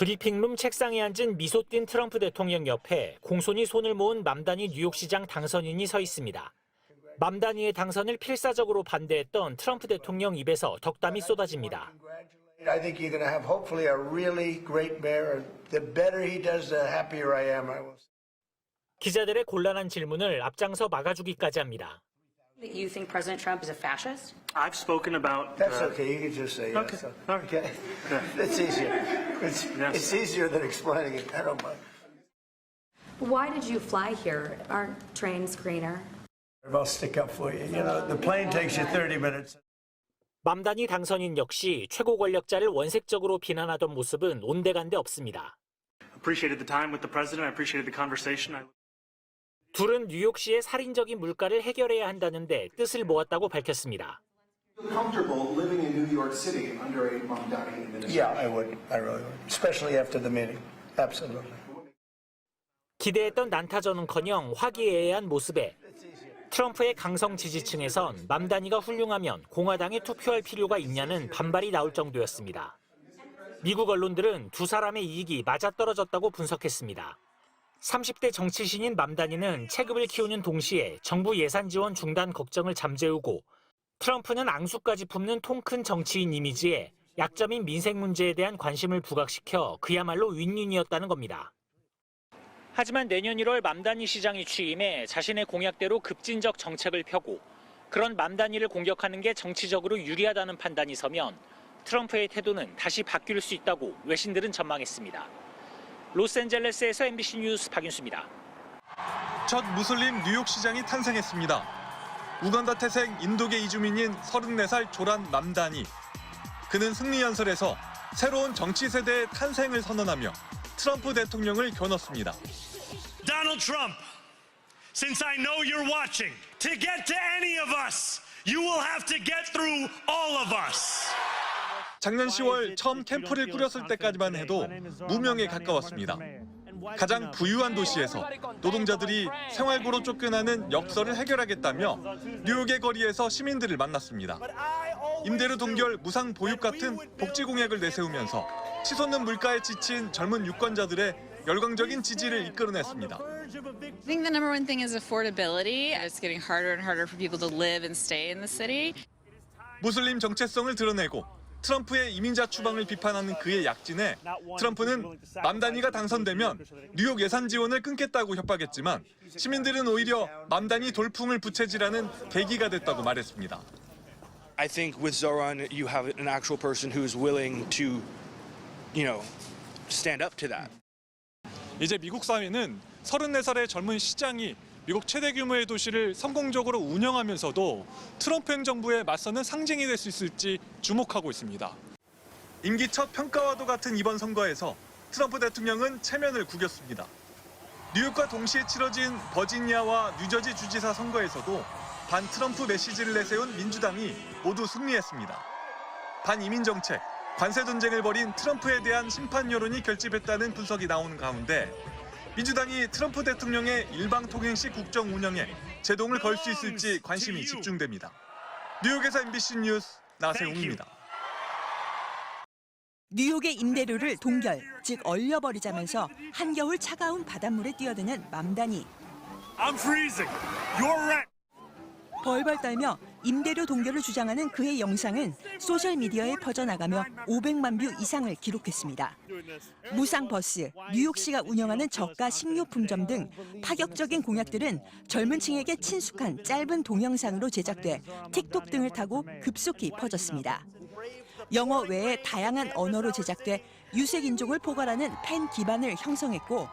브리핑룸 책상에 앉은 미소 띈 트럼프 대통령 옆에 공손히 손을 모은 맘다니 뉴욕시장 당선인이 서 있습니다. 맘다니의 당선을 필사적으로 반대했던 트럼프 대통령 입에서 덕담이 쏟아집니다. I think you're going to have hopefully a really great mayor. The better he does, the happier I am. 기자들의 곤란한 질문을 앞장서 막아주기까지 합니다. You think President Trump is a fascist? I've spoken about. That's okay. You can just say yes. Okay. Okay. That's easier. It's easier than explaining it. I don't mind. Why did you fly here? Aren't trains greener? I'll stick up for you. You know, the plane takes you 30 minutes. 맘다니 당선인 역시 최고 권력자를 원색적으로 비난하던 모습은 온데간데 없습니다. Appreciated the time with the president. I appreciated the conversation. 둘은 뉴욕시의 살인적인 물가를 해결해야 한다는데 뜻을 모았다고 밝혔습니다. Comfortable living in New York City under a Mamdani administration? Yeah, I would. I really would. Especially after the meeting. Absolutely. 기대했던 난타전은커녕 화기애애한 모습에 트럼프의 강성 지지층에선 맘다니가 훌륭하면 공화당에 투표할 필요가 있냐는 반발이 나올 정도였습니다. 미국 언론들은 두 사람의 이익이 맞아떨어졌다고 분석했습니다. 30대 정치신인 맘다니는 체급을 키우는 동시에 정부 예산 지원 중단 걱정을 잠재우고 트럼프는 앙수까지 품는 통 큰 정치인 이미지에 약점인 민생 문제에 대한 관심을 부각시켜 그야말로 윈윈이었다는 겁니다. 하지만 내년 1월 맘다니 시장이 취임해 자신의 공약대로 급진적 정책을 펴고 그런 맘다니를 공격하는 게 정치적으로 유리하다는 판단이 서면 트럼프의 태도는 다시 바뀔 수 있다고 외신들은 전망했습니다. 로스앤젤레스에서 MBC 뉴스 박윤수입니다. 첫 무슬림 뉴욕시장이 탄생했습니다. 우간다 태생 인도계 이주민인 34살 조란 맘다니. 그는 승리 연설에서 새로운 정치 세대의 탄생을 선언하며 트럼프 대통령을 겨눴습니다. Donald Trump, since I know you're watching, to get to any of us, you will have to get through all of us. 작년 10월 처음 캠프를 꾸렸을 때까지만 해도 무명에 가까웠습니다. 가장 부유한 도시에서 노동자들이 생활고로 쫓겨나는 역설을 해결하겠다며 뉴욕의 거리에서 시민들을 만났습니다. 임대료 동결, 무상 보육 같은 복지 공약을 내세우면서 치솟는 물가에 지친 젊은 유권자들의 열광적인 지지를 이끌어냈습니다. I think the number one thing is affordability. It's getting harder and harder for people to live and stay in the city. 무슬림 정체성을 드러내고 트럼프의 이민자 추방을 비판하는 그의 약진에 트럼프는 맘다니가 당선되면 뉴욕 예산 지원을 끊겠다고 협박했지만 시민들은 오히려 맘다니 돌풍을 부채질하는 계기가 됐다고 말했습니다. I think with Zoran you have an actual person who is willing to, stand up to that. 이제 미국 사회는 34살의 젊은 시장이 미국 최대 규모의 도시를 성공적으로 운영하면서도 트럼프 행정부에 맞서는 상징이 될 수 있을지 주목하고 있습니다. 임기 첫 평가와도 같은 이번 선거에서 트럼프 대통령은 체면을 구겼습니다. 뉴욕과 동시에 치러진 버지니아와 뉴저지 주지사 선거에서도 반 트럼프 메시지를 내세운 민주당이 모두 승리했습니다. 반이민 정책, 관세 전쟁을 벌인 트럼프에 대한 심판 여론이 결집했다는 분석이 나오는 가운데 민주당이 트럼프 대통령의 일방통행시 국정 운영에 제동을 걸 수 있을지 관심이 집중됩니다. 뉴욕에서 MBC 뉴스 나세웅입니다. 뉴욕의 임대료를 동결, 즉 얼려버리자면서 한겨울 차가운 바닷물에 뛰어드는 맘다니. I'm freezing. You're right. 벌벌 떨며 임대료 동결을 주장하는 그의 영상은 소셜미디어에 퍼져나가며 500만 뷰 이상을 기록했습니다. 무상 버스, 뉴욕시가 운영하는 저가 식료품점 등 파격적인 공약들은 젊은 층에게 친숙한 짧은 동영상으로 제작돼 틱톡 등을 타고 급속히 퍼졌습니다. 영어 외에 다양한 언어로 제작돼 유색인종을 포괄하는 팬 기반을 형성했고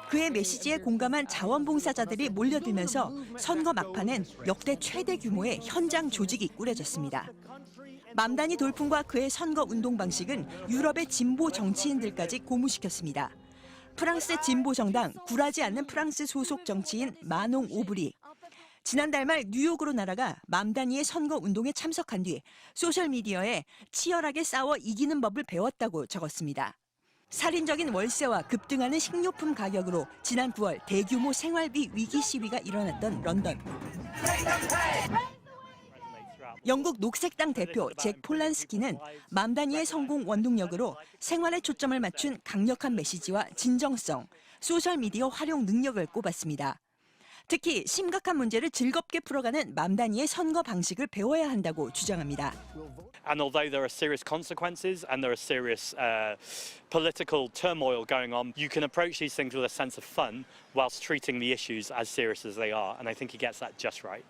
그의 메시지에 공감한 자원봉사자들이 몰려들면서 선거 막판엔 역대 최대 규모의 현장 조직이 꾸려졌습니다. 맘다니 돌풍과 그의 선거 운동 방식은 유럽의 진보 정치인들까지 고무시켰습니다. 프랑스 진보 정당 굴하지 않는 프랑스 소속 정치인 마농 오브리. 지난달 말 뉴욕으로 날아가 맘다니의 선거 운동에 참석한 뒤 소셜미디어에 치열하게 싸워 이기는 법을 배웠다고 적었습니다. 살인적인 월세와 급등하는 식료품 가격으로 지난 9월 대규모 생활비 위기 시위가 일어났던 런던. 영국 녹색당 대표 잭 폴란스키는 맘다니의 성공 원동력으로 생활에 초점을 맞춘 강력한 메시지와 진정성, 소셜미디어 활용 능력을 꼽았습니다. 특히 심각한 문제를 즐겁게 풀어가는 맘다니의 선거 방식을 배워야 한다고 주장합니다. And although there are serious consequences and there are serious political turmoil going on, you can approach these things with a sense of fun whilst treating the issues as serious as they are. And I think he gets that just right.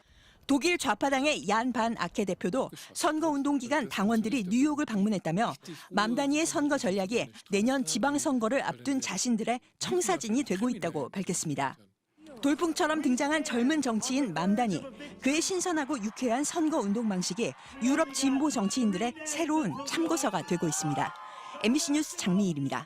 독일 좌파당의 얀 반 아케 대표도 선거운동 기간 당원들이 뉴욕을 방문했다며 맘다니의 선거 전략이 내년 지방선거를 앞둔 자신들의 청사진이 되고 있다고 밝혔습니다. 돌풍처럼 등장한 젊은 정치인 맘다니, 그의 신선하고 유쾌한 선거운동 방식이 유럽 진보 정치인들의 새로운 참고서가 되고 있습니다. MBC 뉴스 장미일입니다.